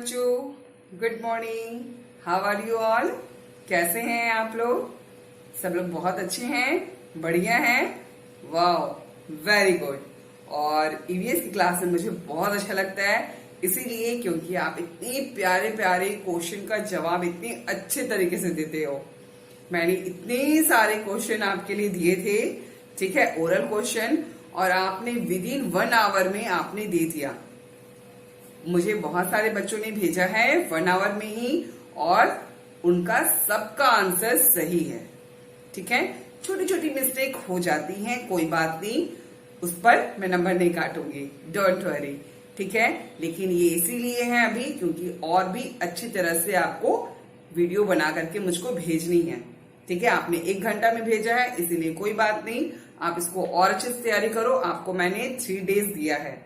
बच्चों, good morning. How are you all? कैसे हैं आप लोग? सब लोग बहुत अच्छे हैं, बढ़िया हैं। Wow, very good. और ईवीएस की क्लास में मुझे बहुत अच्छा लगता है, इसीलिए क्योंकि आप इतने प्यारे प्यारे क्वेश्चन का जवाब इतने अच्छे तरीके से देते हो। मैंने इतने सारे क्वेश्चन आपके लिए दिए थे, ठीक है, ओरल क्वेश्चन, और आपने विद इन 1 आवर में आपने दे दिया। मुझे बहुत सारे बच्चों ने भेजा है 1 आवर में ही, और उनका सबका आंसर सही है। ठीक है, छोटी छोटी मिस्टेक हो जाती हैं, कोई बात नहीं, उस पर मैं नंबर नहीं काटूंगी, डोंट वरी। ठीक है, लेकिन ये इसीलिए है अभी क्योंकि और भी अच्छी तरह से आपको वीडियो बना करके मुझको भेजनी है। ठीक है, आपने 1 घंटा में भेजा है, इसीलिए कोई बात नहीं, आप इसको और अच्छे से तैयारी करो। आपको मैंने 3 डेज दिया है,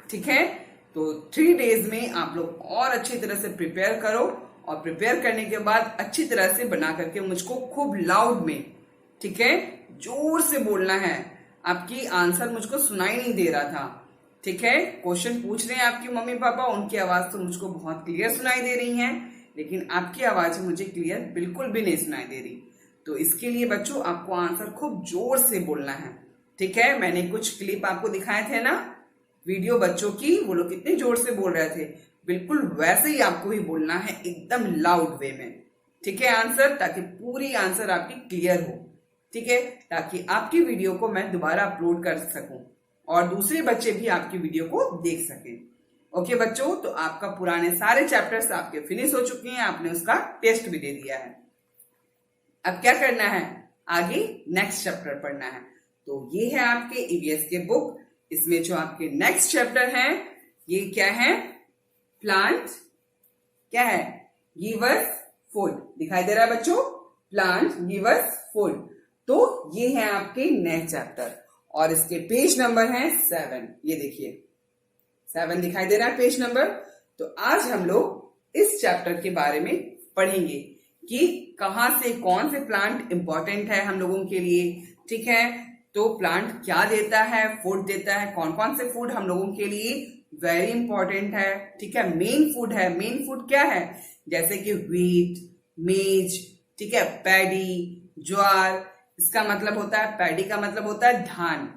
ठीक है, तो 3 डेज में आप लोग और अच्छी तरह से प्रिपेयर करो, और प्रिपेयर करने के बाद अच्छी तरह से बना करके मुझको खूब लाउड में, ठीक है, जोर से बोलना है। आपकी आंसर मुझको सुनाई नहीं दे रहा था, ठीक है, क्वेश्चन पूछ रहे हैं आपकी मम्मी पापा, उनकी आवाज तो मुझको बहुत क्लियर सुनाई दे रही है, लेकिन आपकी आवाज मुझे क्लियर बिल्कुल भी नहीं सुनाई दे रही। तो इसके लिए बच्चों आपको आंसर खूब जोर से बोलना है। ठीक है, मैंने कुछ क्लिप आपको दिखाए थे ना वीडियो बच्चों की, वो लोग कितने जोर से बोल रहे थे, बिल्कुल वैसे ही आपको भी बोलना है, एकदम लाउड वे में। ठीक है, आंसर, ताकि पूरी आंसर आपकी क्लियर हो। ठीक है, ताकि आपकी वीडियो को मैं दोबारा अपलोड कर सकूं और दूसरे बच्चे भी आपकी वीडियो को देख सकें। ओके बच्चों, तो आपका पुराने सारे चैप्टर्स आपके फिनिश हो चुके हैं, आपने उसका टेस्ट भी दे दिया है। अब क्या करना है, आगे नेक्स्ट चैप्टर पढ़ना है। तो ये है आपके ईवीएस के बुक, इसमें जो आपके नेक्स्ट चैप्टर है, ये क्या है, प्लांट, क्या है, गिव अस फूड। दिखाई दे रहा है बच्चों, प्लांट गिव अस फूड। तो ये है आपके नेक्स्ट चैप्टर, और इसके पेज नंबर है 7। ये देखिए 7 दिखाई दे रहा है पेज नंबर। तो आज हम लोग इस चैप्टर के बारे में पढ़ेंगे कि कहां से कौन से प्लांट इंपॉर्टेंट है हम लोगों के लिए। ठीक है, तो प्लांट क्या देता है, फूड देता है, कौन कौन से फूड हम लोगों के लिए वेरी इंपॉर्टेंट है। ठीक है, मेन फूड है, मेन फूड क्या है, जैसे कि व्हीट, मेज, ठीक है, पैडी, ज्वार, इसका मतलब होता है, पैडी का मतलब होता है धान।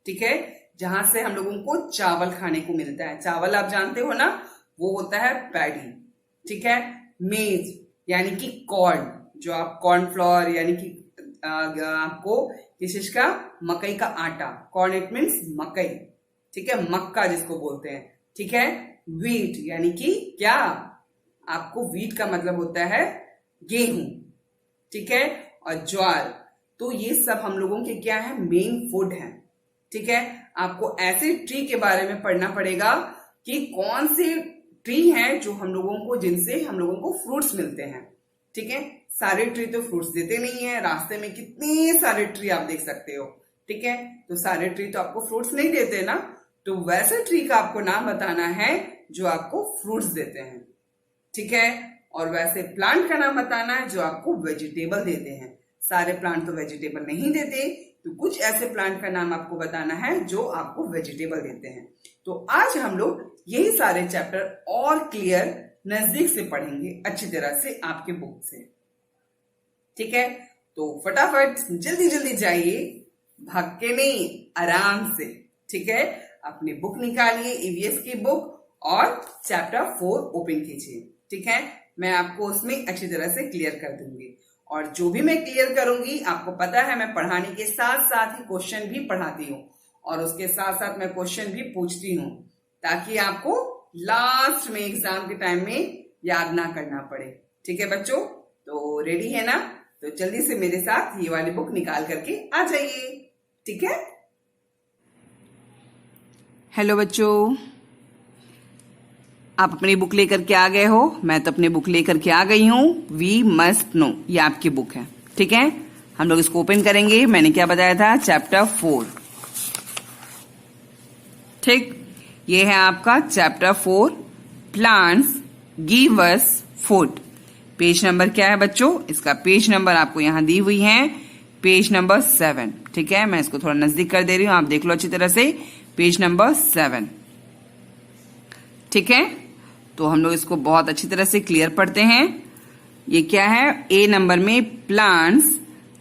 ठीक है, जहां से हम लोगों को चावल खाने को मिलता है, चावल आप जानते हो ना, वो होता है पैडी। ठीक है, मेज यानी कि कॉर्न, जो आप कॉर्नफ्लोर यानी कि आपको किस चीज का, मकई का आटा, कॉर्न इट मीन्स मकई, ठीक है, मक्का जिसको बोलते हैं। ठीक है, व्हीट यानी कि क्या, आपको व्हीट का मतलब होता है गेहूं। ठीक है, और ज्वार, तो ये सब हम लोगों के क्या है, मेन फूड है। ठीक है, आपको ऐसे ट्री के बारे में पढ़ना पड़ेगा कि कौन से ट्री हैं जो हम लोगों को, जिनसे हम लोगों को फ्रूट्स मिलते हैं। ठीक है, सारे ट्री तो फ्रूट्स देते नहीं है, रास्ते में कितने सारे ट्री आप देख सकते हो। ठीक है, तो सारे ट्री तो आपको फ्रूट्स नहीं देते ना, तो वैसे ट्री का आपको नाम बताना है जो आपको फ्रूट्स देते हैं। ठीक है, और वैसे प्लांट का नाम बताना है जो आपको वेजिटेबल देते हैं। सारे प्लांट तो वेजिटेबल नहीं देते, तो कुछ ऐसे प्लांट का नाम आपको बताना है जो आपको वेजिटेबल देते हैं। तो आज हम लोग यही सारे चैप्टर और क्लियर नजदीक से पढ़ेंगे, अच्छी तरह से आपके बुक से। ठीक है, तो फटाफट जल्दी जल्दी जाइए, भाग के नहीं, आराम से। ठीक है, अपनी बुक निकालिए, ईवीएस की बुक, और चैप्टर 4 ओपन कीजिए। ठीक है, मैं आपको उसमें अच्छी तरह से क्लियर कर दूंगी, और जो भी मैं क्लियर करूंगी, आपको पता है मैं पढ़ाने के साथ साथ ही क्वेश्चन भी पढ़ाती हूँ, और उसके साथ साथ मैं क्वेश्चन भी पूछती हूँ, ताकि आपको लास्ट में एग्जाम के टाइम में याद ना करना पड़े। ठीक है बच्चों, तो रेडी है ना, तो जल्दी से मेरे साथ ये वाली बुक निकाल करके आ जाइए। ठीक है, हेलो बच्चों, आप अपनी बुक लेकर के आ गए हो, मैं तो अपनी बुक लेकर के आ गई हूँ। वी मस्ट नो, ये आपकी बुक है। ठीक है, हम लोग इसको ओपन करेंगे। मैंने क्या बताया था, चैप्टर 4। ठीक, ये है आपका chapter 4, plants give us food. Page number क्या है बच्चों, इसका पेज नंबर आपको यहां दी हुई है, पेज नंबर 7। ठीक है, मैं इसको थोड़ा नजदीक कर दे रही हूं, आप देख लो अच्छी तरह से, पेज नंबर 7। ठीक है, तो हम लोग इसको बहुत अच्छी तरह से क्लियर पढ़ते हैं। ये क्या है? ए नंबर में plants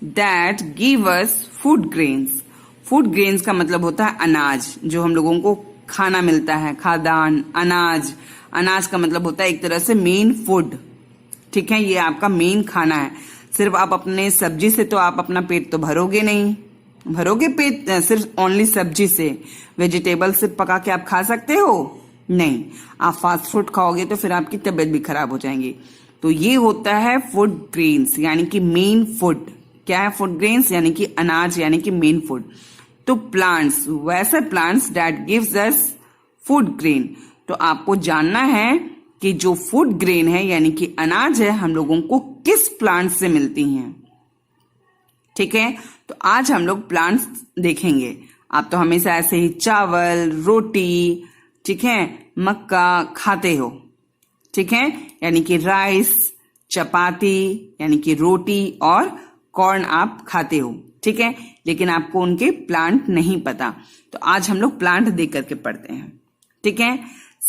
that give us food grains. Food grains का मतलब होता है अनाज, जो हम लोगों को खाना मिलता है, खाद्यान्न, अनाज। अनाज का मतलब होता है एक तरह से मेन फूड। ठीक है, ये आपका मेन खाना है। सिर्फ आप अपने सब्जी से तो आप अपना पेट तो भरोगे नहीं, भरोगे पेट सिर्फ ओनली सब्जी से? वेजिटेबल से पका के आप खा सकते हो? नहीं। आप फास्ट फूड खाओगे तो फिर आपकी तबीयत भी खराब हो जाएंगी। तो ये होता है फूड ग्रेन्स, यानी कि मेन फूड। क्या है फूड ग्रेन्स? यानी कि अनाज, यानी कि मेन फूड। तो प्लांट्स, वैसे plants that gives us food grain. तो आपको जानना है कि जो फूड ग्रेन है यानी कि अनाज है, हम लोगों को किस प्लांट से मिलती हैं। ठीक है, तो आज हम लोग प्लांट्स देखेंगे। आप तो हमेशा ऐसे ही चावल, रोटी, ठीक है, मक्का खाते हो। ठीक है, यानी कि राइस, चपाती यानी कि रोटी और कॉर्न आप खाते हो। ठीक है, लेकिन आपको उनके प्लांट नहीं पता। तो आज हम लोग प्लांट देख करके पढ़ते हैं। ठीक है,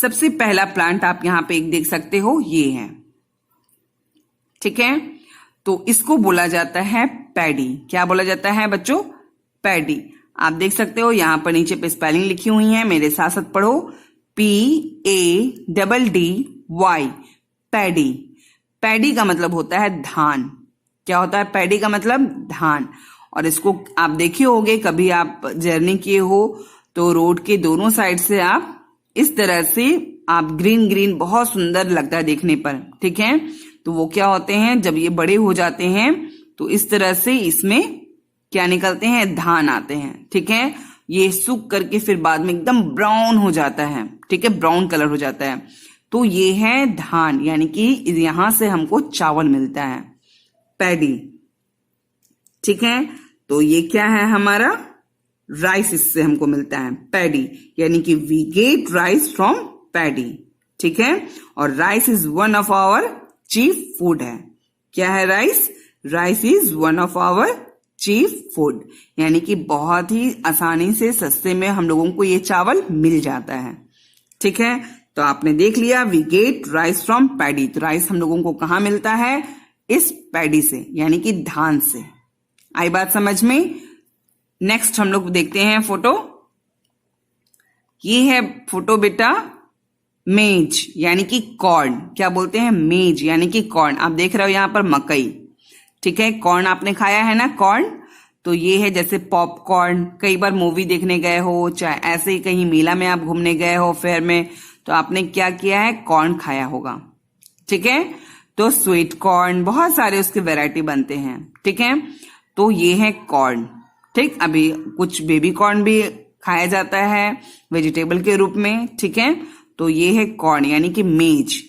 सबसे पहला प्लांट आप यहां पे एक देख सकते हो, ये है। ठीक है, तो इसको बोला जाता है पैडी। क्या बोला जाता है बच्चों? पैडी। आप देख सकते हो यहां पर नीचे पे स्पेलिंग लिखी हुई है, मेरे साथ साथ पढ़ो, PADDY, पैडी। पैडी का मतलब होता है धान। क्या होता है पैडी का मतलब? धान। और इसको आप देखे होंगे, कभी आप जर्नी किए हो तो रोड के दोनों साइड से आप इस तरह से आप ग्रीन ग्रीन, बहुत सुंदर लगता है देखने पर। ठीक है, तो वो क्या होते हैं, जब ये बड़े हो जाते हैं तो इस तरह से इसमें क्या निकलते हैं? धान आते हैं। ठीक है, ये सूख करके फिर बाद में एकदम ब्राउन हो जाता है। ठीक है, ब्राउन कलर हो जाता है। तो ये है धान, यानी कि यहां से हमको चावल मिलता है, पैडी। ठीक है, तो ये क्या है हमारा? राइस, इससे हमको मिलता है पैडी, यानी कि we get rice from paddy. ठीक है, और rice is one of our chief food है। क्या है rice? Rice is one of our chief food, यानी कि बहुत ही आसानी से, सस्ते में हम लोगों को ये चावल मिल जाता है। ठीक है, तो आपने देख लिया, we get rice from paddy. तो राइस हम लोगों को कहां मिलता है? इस पैडी से, यानी कि धान से। आई बात समझ में? नेक्स्ट हम लोग देखते हैं फोटो। ये है फोटो बेटा मेज, यानी कि कॉर्न। क्या बोलते हैं? मेज, यानी कि कॉर्न। आप देख रहे हो यहां पर मकई। ठीक है, कॉर्न आपने खाया है ना, कॉर्न। तो ये है जैसे पॉपकॉर्न। कई बार मूवी देखने गए हो, चाहे ऐसे ही कहीं मेला में आप घूमने गए हो, फेयर में, तो आपने क्या किया है? कॉर्न खाया होगा। ठीक है, तो स्वीट कॉर्न, बहुत सारे उसके वैरायटी बनते हैं। ठीक है, तो ये है कॉर्न। ठीक, अभी कुछ बेबी कॉर्न भी खाया जाता है वेजिटेबल के रूप में। ठीक है, तो ये है कॉर्न, यानी कि मेज।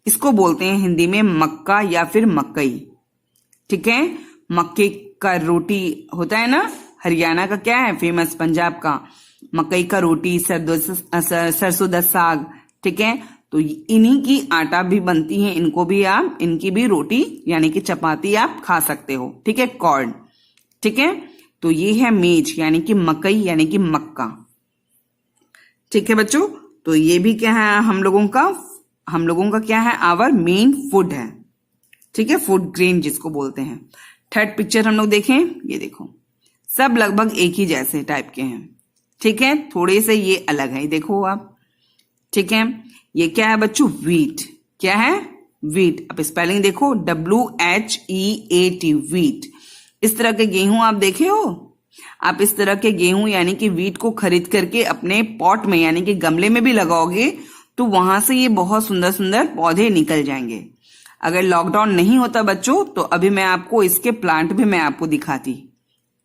इसको बोलते हैं हिंदी में मक्का या फिर मकई। ठीक है, मक्के का रोटी होता है ना, हरियाणा का क्या है फेमस, पंजाब का मकई का रोटी, सरसों दा साग। ठीक है, तो इन्हीं की आटा भी बनती है, इनको भी आप, इनकी भी रोटी यानी कि चपाती आप खा सकते हो। ठीक है, कॉर्न। ठीक है, तो ये है मेज, यानी कि मकई, यानी कि मक्का। ठीक है बच्चों, तो ये भी क्या है हम लोगों का क्या है? आवर मेन फूड है। ठीक है, फूड ग्रेन जिसको बोलते हैं। थर्ड पिक्चर हम लोग देखें, ये देखो, सब लगभग एक ही जैसे टाइप के हैं। ठीक है, थोड़े से ये अलग है, देखो आप। ठीक है, ये क्या है बच्चों? व्हीट। क्या है? व्हीट। अब स्पेलिंग देखो, WHEAT, व्हीट। इस तरह के गेहूं आप देखे हो? आप इस तरह के गेहूं यानी कि व्हीट को खरीद करके अपने पॉट में यानी कि गमले में भी लगाओगे तो वहां से ये बहुत सुंदर सुंदर पौधे निकल जाएंगे। अगर लॉकडाउन नहीं होता बच्चों तो अभी मैं आपको इसके प्लांट भी मैं आपको दिखाती।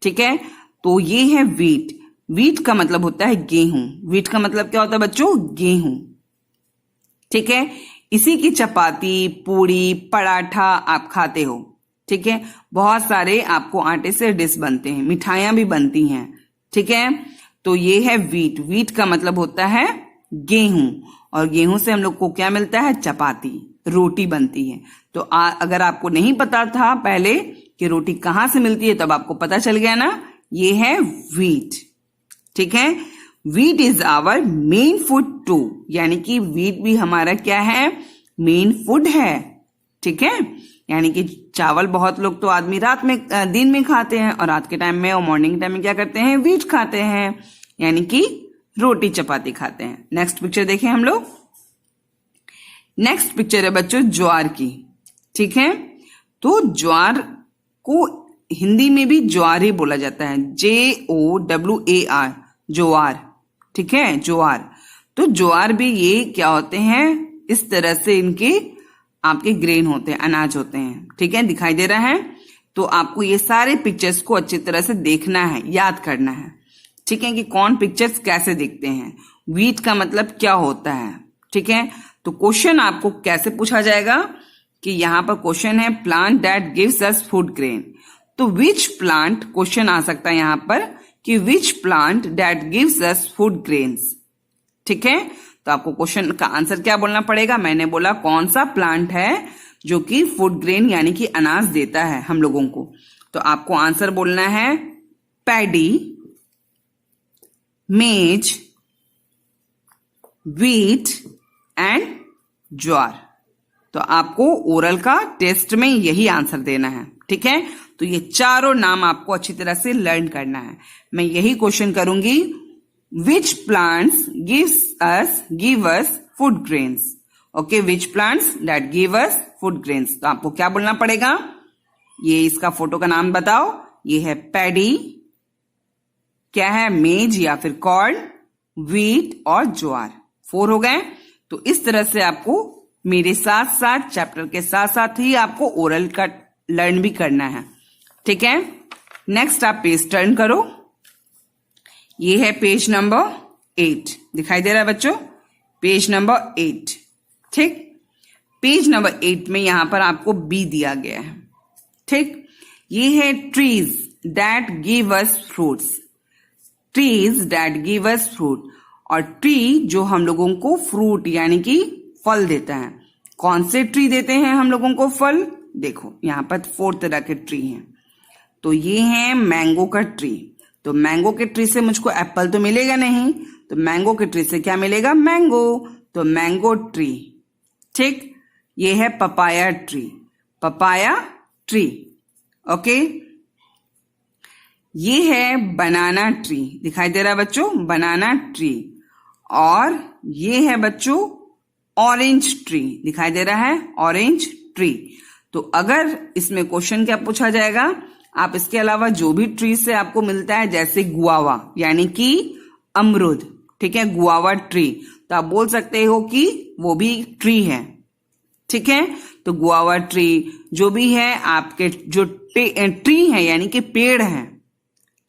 ठीक है, तो ये है व्हीट। व्हीट का मतलब होता है गेहूं। व्हीट का मतलब क्या होता है बच्चों? गेहूं। ठीक है, इसी की चपाती, पूड़ी, पराठा आप खाते हो। ठीक है, बहुत सारे आपको आटे से डिश बनते हैं, मिठाइयां भी बनती हैं। ठीक है, तो ये है व्हीट। व्हीट का मतलब होता है गेहूं, और गेहूं से हम लोग को क्या मिलता है? चपाती, रोटी बनती है। तो अगर आपको नहीं पता था पहले कि रोटी कहां से मिलती है, तब आपको पता चल गया ना, ये है व्हीट। ठीक है, wheat is our main food too, यानी कि वीट भी हमारा क्या है, मेन फूड है। ठीक है, यानी कि चावल बहुत लोग तो आदमी रात में दिन में खाते हैं, और रात के टाइम में और मॉर्निंग टाइम में क्या करते हैं, वीट खाते हैं, यानी कि रोटी चपाती खाते हैं। नेक्स्ट पिक्चर देखें हम लोग। नेक्स्ट पिक्चर है बच्चों ज्वार की। ठीक है, तो ज्वार को हिंदी में भी ज्वार ही बोला जाता है, JOWAR, ज्वार। ठीक है, ज्वार। तो ज्वार भी ये क्या होते हैं, इस तरह से इनके आपके ग्रेन होते हैं, अनाज होते हैं। ठीक है, दिखाई दे रहा है। तो आपको ये सारे पिक्चर्स को अच्छी तरह से देखना है, याद करना है। ठीक है, कि कौन पिक्चर्स कैसे दिखते हैं, वीट का मतलब क्या होता है। ठीक है, तो क्वेश्चन आपको कैसे पूछा जाएगा कि यहाँ पर क्वेश्चन है plant that gives us food grain. तो विच प्लांट, क्वेश्चन आ सकता है यहाँ पर कि which plant that gives us food grains. ठीक है, तो आपको क्वेश्चन का आंसर क्या बोलना पड़ेगा, मैंने बोला कौन सा प्लांट है जो कि फूड ग्रेन यानी कि अनाज देता है हम लोगों को। तो आपको आंसर बोलना है पैडी, मेज, वीट एंड ज्वार। तो आपको ओरल का टेस्ट में यही आंसर देना है। ठीक है, तो ये चारों नाम आपको अच्छी तरह से लर्न करना है। मैं यही क्वेश्चन करूंगी, which plants give us food grains. Okay, which plants that give us food grains. तो आपको क्या बोलना पड़ेगा, ये इसका फोटो का नाम बताओ। ये है पैडी, क्या है, मेज या फिर कॉर्न, वीट और ज्वार। 4 हो गए। तो इस तरह से आपको मेरे साथ साथ चैप्टर के साथ साथ ही आपको ओरल का लर्न भी करना है। ठीक है, नेक्स्ट आप पेज टर्न करो। ये है पेज नंबर 8, दिखाई दे रहा है बच्चों, पेज नंबर 8। ठीक, पेज नंबर 8 में यहां पर आपको बी दिया गया है। ठीक, ये है trees that give us fruits, trees that give us fruit. और ट्री जो हम लोगों को फ्रूट यानी कि फल देता है। कौन से ट्री देते हैं हम लोगों को फल, देखो यहां पर 4 तरह के ट्री हैं। तो ये है मैंगो का ट्री। तो मैंगो के ट्री से मुझको एप्पल तो मिलेगा नहीं, तो मैंगो के ट्री से क्या मिलेगा, मैंगो। तो मैंगो ट्री। ठीक, ये है papaya tree, papaya tree. Okay, ये है बनाना ट्री, दिखाई दे रहा है बच्चों, बनाना ट्री। और ये है बच्चों ऑरेंज ट्री, दिखाई दे रहा है, ऑरेंज ट्री। तो अगर इसमें क्वेश्चन क्या पूछा जाएगा, आप इसके अलावा जो भी ट्री से आपको मिलता है, जैसे गुआवा यानी कि अमरूद, ठीक है, गुआवा ट्री, तो आप बोल सकते हो कि वो भी ट्री है। ठीक है, तो गुआवा ट्री जो भी है आपके जो ट्री है यानी कि पेड़ है।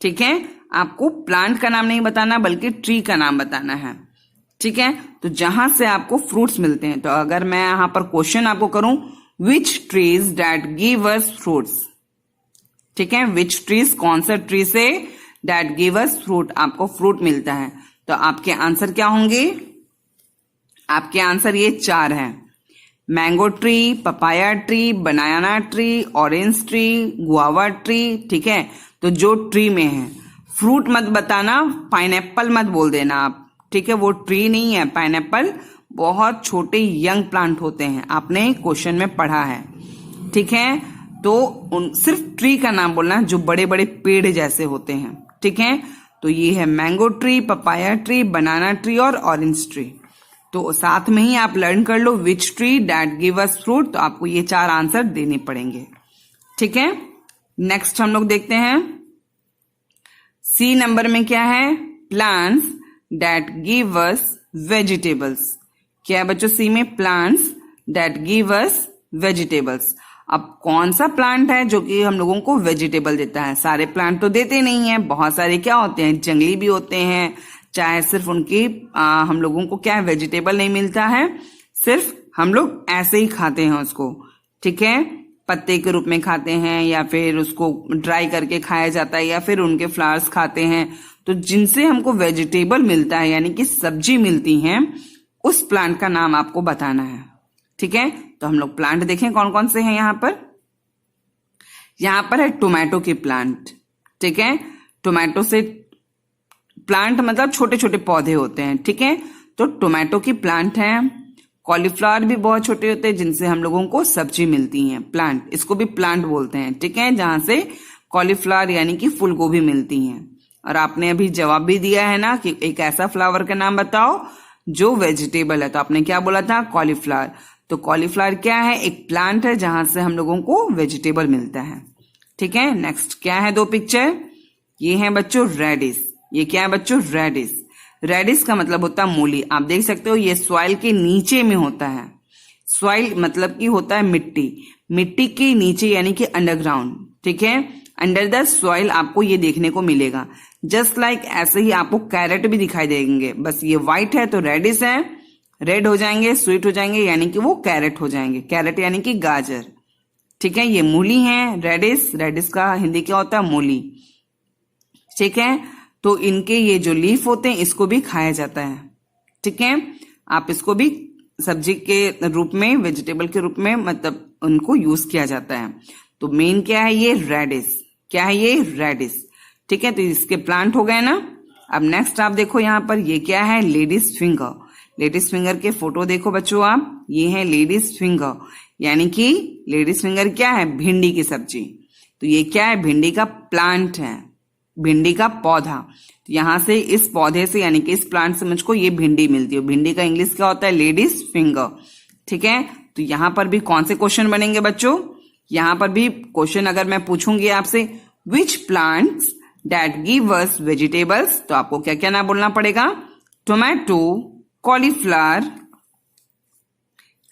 ठीक है, आपको प्लांट का नाम नहीं बताना बल्कि ट्री का नाम बताना है। ठीक है, तो जहां से आपको फ्रूट्स मिलते हैं। तो अगर मैं यहां पर क्वेश्चन आपको करूं, which trees that give us fruits. ठीक है, विच ट्रीज, कौन सा ट्री से दैट गिव अस फ्रूट, आपको फ्रूट मिलता है। तो आपके आंसर क्या होंगे, आपके आंसर ये 4 हैं, mango tree, papaya tree, banana tree, orange tree, guava tree. ठीक है, तो जो ट्री में है, फ्रूट मत बताना, पाइनएप्पल मत बोल देना आप। ठीक है, वो ट्री नहीं है, पाइनएप्पल बहुत छोटे यंग प्लांट होते हैं, आपने क्वेश्चन में पढ़ा है। ठीक है, तो सिर्फ ट्री का नाम बोलना जो बड़े बड़े पेड़ जैसे होते हैं। ठीक है, तो ये है mango tree, papaya tree, banana tree और ऑरेंज ट्री। तो साथ में ही आप लर्न कर लो which tree that give us fruit. तो आपको ये 4 आंसर देने पड़ेंगे। ठीक है, नेक्स्ट हम लोग देखते हैं सी नंबर में क्या है, plants that give us vegetables. क्या है बच्चों सी में, plants that give us vegetables. अब कौन सा प्लांट है जो कि हम लोगों को वेजिटेबल देता है, सारे प्लांट तो देते नहीं है, बहुत सारे क्या होते हैं, जंगली भी होते हैं, चाहे सिर्फ उनकी हम लोगों को क्या है, वेजिटेबल नहीं मिलता है, सिर्फ हम लोग ऐसे ही खाते हैं उसको। ठीक है, पत्ते के रूप में खाते हैं या फिर उसको ड्राई करके खाया जाता है या फिर उनके फ्लावर्स खाते हैं। तो जिनसे हमको वेजिटेबल मिलता है यानी कि सब्जी मिलती है, उस प्लांट का नाम आपको बताना है। ठीक है, तो हम लोग प्लांट देखें कौन कौन से हैं यहाँ पर है टोमेटो के प्लांट। ठीक है, टोमेटो से प्लांट मतलब छोटे छोटे पौधे होते हैं, ठीक है। तो टोमेटो की प्लांट है, कॉलीफ्लावर भी बहुत छोटे होते हैं जिनसे हम लोगों को सब्जी मिलती है, प्लांट, इसको भी प्लांट बोलते हैं, ठीक है, जहां से कॉलीफ्लावर यानी कि फूल गोभी मिलती है। और आपने अभी जवाब भी दिया है ना कि एक ऐसा फ्लावर का नाम बताओ जो वेजिटेबल है, तो आपने क्या बोला था? कॉलीफ्लावर। तो कॉलीफ्लावर क्या है? एक प्लांट है जहां से हम लोगों को वेजिटेबल मिलता है, ठीक है। नेक्स्ट क्या है? 2 पिक्चर, ये है बच्चों रेडिश। ये क्या है बच्चों? रेडिश। रेडिश का मतलब होता है मूली। आप देख सकते हो ये सॉइल के नीचे में होता है। सॉइल मतलब कि होता है मिट्टी, मिट्टी के नीचे यानी कि अंडरग्राउंड, ठीक है। अंडर द सॉइल आपको ये देखने को मिलेगा। जस्ट लाइक ऐसे ही आपको कैरेट भी दिखाई देंगे, बस ये व्हाइट है तो रेडिश है, रेड हो जाएंगे, स्वीट हो जाएंगे यानी कि वो कैरेट हो जाएंगे। कैरेट यानी कि गाजर, ठीक है। ये मूली है रेडिश, रेडिश का हिंदी क्या होता है? मूली, ठीक है। तो इनके ये जो लीफ होते हैं इसको भी खाया जाता है, ठीक है। आप इसको भी सब्जी के रूप में, वेजिटेबल के रूप में मतलब उनको यूज किया जाता है। तो मेन क्या है? ये रेडिश। क्या है ये? रेडिश, ठीक है। तो इसके प्लांट हो गए ना। अब नेक्स्ट आप देखो यहाँ पर ये क्या है? Ladies finger. लेडीज फिंगर के फोटो देखो बच्चों आप, ये है लेडीज फिंगर, यानी कि लेडीज फिंगर क्या है? भिंडी की सब्जी। तो ये क्या है? भिंडी का प्लांट है, भिंडी का पौधा। तो यहां से इस पौधे से यानी कि इस प्लांट से मुझको ये भिंडी मिलती है। भिंडी का इंग्लिश क्या होता है? लेडीज फिंगर, ठीक है। तो यहां पर भी कौन से क्वेश्चन बनेंगे बच्चों? यहां पर भी क्वेश्चन अगर मैं पूछूंगी आपसे which plants that give us vegetables, तो आपको क्या क्या ना बोलना पड़ेगा? Tomato, cauliflower,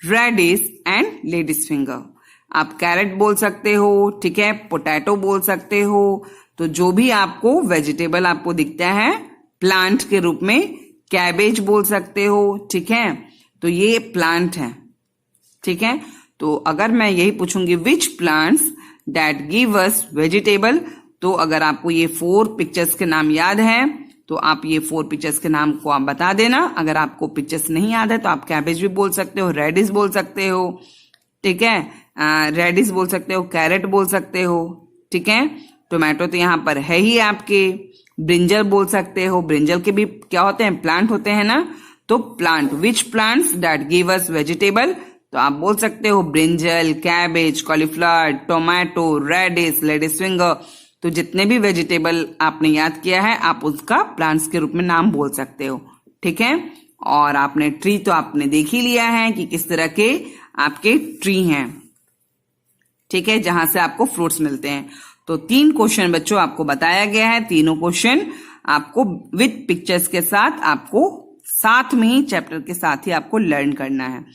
radish and ladies finger. आप कैरेट बोल सकते हो, ठीक है, पोटैटो बोल सकते हो। तो जो भी आपको वेजिटेबल आपको दिखता है प्लांट के रूप में, कैबेज बोल सकते हो, ठीक है। तो ये प्लांट है, ठीक है। तो अगर मैं यही पूछूंगी विच plants that give us vegetable, तो अगर आपको ये 4 पिक्चर्स के नाम याद है तो आप ये 4 पिक्चर्स के नाम को आप बता देना। अगर आपको पिक्चर्स नहीं याद है तो आप कैबेज भी बोल सकते हो, रेडिश बोल सकते हो, ठीक है, रेडिश बोल सकते हो, कैरेट बोल सकते हो, ठीक है। टोमेटो तो यहाँ पर है ही आपके, ब्रिंजल बोल सकते हो, ब्रिंजल के भी क्या होते हैं? प्लांट होते हैं ना। तो plant, which plants that give us vegetable, तो आप बोल सकते हो brinjal, cabbage, cauliflower, tomato, radish, ladies finger. तो जितने भी वेजिटेबल आपने याद किया है आप उसका प्लांट्स के रूप में नाम बोल सकते हो, ठीक है। और आपने ट्री तो आपने देख ही लिया है कि किस तरह के आपके ट्री हैं, ठीक है, जहां से आपको फ्रूट्स मिलते हैं। तो 3 क्वेश्चन बच्चों आपको बताया गया है। तीनों क्वेश्चन आपको विद पिक्चर्स के साथ, आपको साथ में ही चैप्टर के साथ ही आपको लर्न करना है।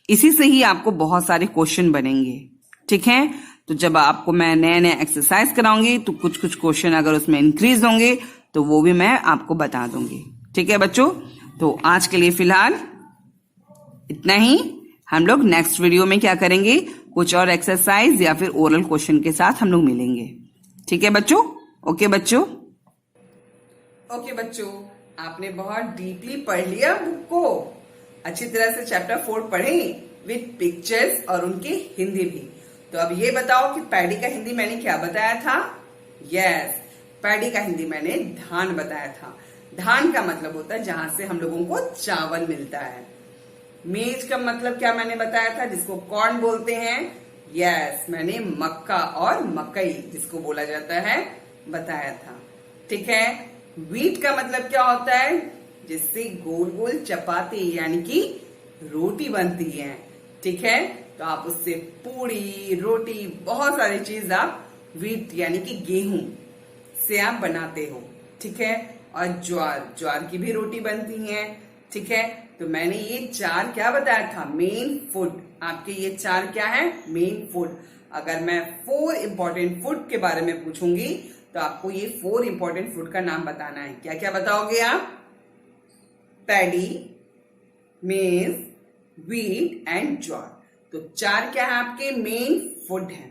इसी से ही आपको बहुत सारे क्वेश्चन बनेंगे, ठीक है। तो जब आपको मैं नए नए एक्सरसाइज कराऊंगी तो कुछ कुछ क्वेश्चन अगर उसमें इंक्रीज होंगे तो वो भी मैं आपको बता दूंगी, ठीक है बच्चों। तो आज के लिए फिलहाल इतना ही। हम लोग नेक्स्ट वीडियो में क्या करेंगे, कुछ और एक्सरसाइज या फिर ओरल क्वेश्चन के साथ हम लोग मिलेंगे, ठीक है बच्चों। ओके बच्चों, ओके बच्चों, आपने बहुत डीपली पढ़ लिया बुक को, अच्छी तरह से चैप्टर 4 पढ़े विद पिक्चर्स और उनकी हिंदी भी। तो अब ये बताओ कि पैडी का हिंदी मैंने क्या बताया था? यस, पैडी का हिंदी मैंने धान बताया था। धान का मतलब होता है जहां से हम लोगों को चावल मिलता है। मेज का मतलब क्या मैंने बताया था? जिसको कॉर्न बोलते हैं। यस, मैंने मक्का और मकई जिसको बोला जाता है बताया था, ठीक है। व्हीट का मतलब क्या होता है? जिससे गोल गोल चपाती यानी कि रोटी बनती है, ठीक है। तो आप उससे पूड़ी, रोटी, बहुत सारी चीज आप व्हीट यानी कि गेहूं से आप बनाते हो, ठीक है। और ज्वार, ज्वार की भी रोटी बनती है, ठीक है। तो मैंने ये 4 क्या बताया था? Main food. आपके ये 4 क्या है? Main food. अगर मैं 4 इंपॉर्टेंट फूड के बारे में पूछूंगी तो आपको ये 4 इंपॉर्टेंट फूड का नाम बताना है। क्या क्या बताओगे आप? पैडी, मेज, व्हीट एंड ज्वार। तो 4 क्या है आपके? मेन फूड है,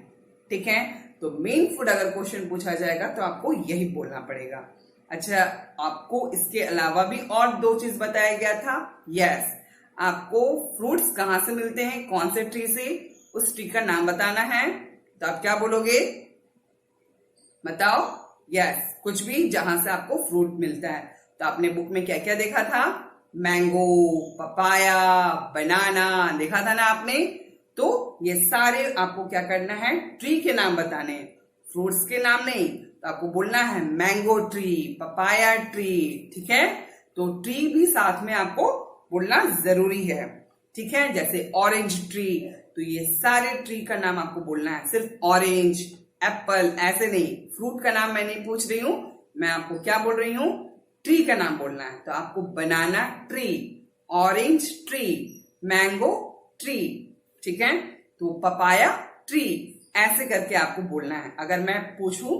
ठीक है। तो मेन फूड अगर क्वेश्चन पूछा जाएगा तो आपको यही बोलना पड़ेगा। अच्छा, आपको इसके अलावा भी और 2 चीज बताया गया था। यस, आपको फ्रूट्स कहां से मिलते हैं, कौन से ट्री से, उस ट्री का नाम बताना है। तो आप क्या बोलोगे? बताओ। यस, कुछ भी जहां से आपको फ्रूट मिलता है। तो आपने बुक में क्या क्या देखा था? मैंगो, पपाया, बनाना देखा था ना आपने। तो ये सारे आपको क्या करना है? ट्री के नाम बताने हैं, फ्रूट्स के नाम नहीं। तो आपको बोलना है मैंगो ट्री, पपाया ट्री, ठीक है। तो ट्री भी साथ में आपको बोलना जरूरी है, ठीक है। जैसे ऑरेंज ट्री, तो ये सारे ट्री का नाम आपको बोलना है, सिर्फ ऑरेंज, एप्पल ऐसे नहीं। फ्रूट का नाम मैं नहीं पूछ रही हूं, मैं आपको क्या बोल रही हूं? ट्री का नाम बोलना है। तो आपको बनाना tree, orange tree, mango tree, ठीक है। तो पपाया ट्री, ऐसे करके आपको बोलना है। अगर मैं पूछूं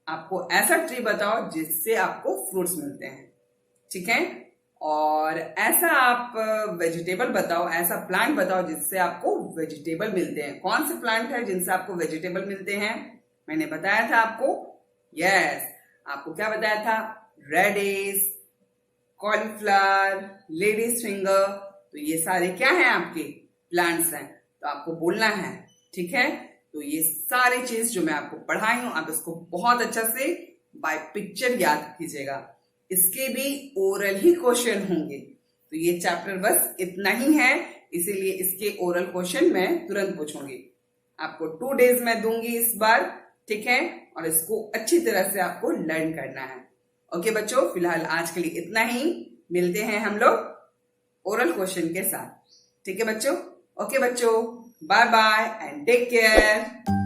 आपको ऐसा ट्री बताओ जिससे आपको फ्रूट्स मिलते हैं, ठीक है। और ऐसा आप वेजिटेबल बताओ, ऐसा प्लांट बताओ जिससे आपको वेजिटेबल मिलते हैं। कौन से प्लांट है जिनसे आपको वेजिटेबल मिलते हैं? मैंने बताया था आपको, यस, आपको क्या बताया था? Radish, cauliflower, ladies finger. तो ये सारे क्या हैं? आपके प्लांट्स हैं। तो आपको बोलना है, ठीक है। तो ये सारी चीज जो मैं आपको पढ़ाई हूं, आप इसको बहुत अच्छा से बाय पिक्चर याद कीजिएगा। इसके भी ओरल ही क्वेश्चन होंगे। तो ये चैप्टर बस इतना ही है, इसीलिए इसके ओरल क्वेश्चन मैं तुरंत पूछूंगी। आपको 2 डेज में दूंगी इस बार, ठीक है। और इसको अच्छी तरह से आपको लर्न करना है। ओके बच्चों, फिलहाल आज के लिए इतना ही। मिलते हैं हम लोग ओरल क्वेश्चन के साथ, ठीक है बच्चों। ओके बच्चों, bye bye and take care.